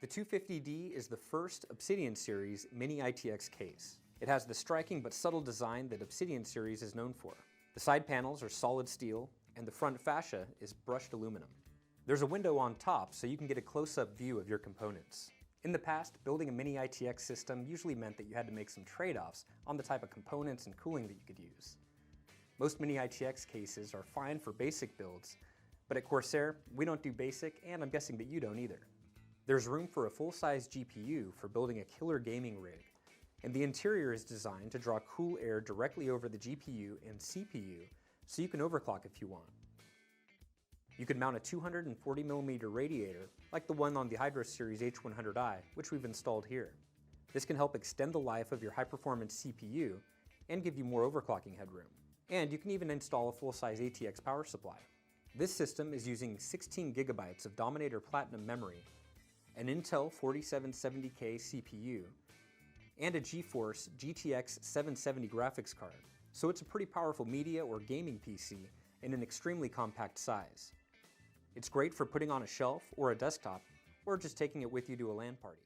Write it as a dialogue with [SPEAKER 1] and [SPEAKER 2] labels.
[SPEAKER 1] The 250D is the first Obsidian series mini ITX case. It has the striking but subtle design that Obsidian series is known for. The side panels are solid steel, and the front fascia is brushed aluminum. There's a window on top so you can get a close-up view of your components. In the past, building a mini ITX system usually meant that you had to make some trade-offs on the type of components and cooling that you could use. Most mini ITX cases are fine for basic builds, but at Corsair, we don't do basic, and I'm guessing that you don't either. There's room for a full-size GPU for building a killer gaming rig, and the interior is designed to draw cool air directly over the GPU and CPU so you can overclock if you want. You can mount a 240mm radiator like the one on the Hydro Series H200i, which we've installed here. This can help extend the life of your high-performance CPU and give you more overclocking headroom. And you can even install a full-size ATX power supply. This system is using 16GB of Dominator Platinum memory, an Intel 4770K CPU, and a GeForce GTX 770 graphics card. So it's a pretty powerful media or gaming PC in an extremely compact size. It's great for putting on a shelf or a desktop, or just taking it with you to a LAN party.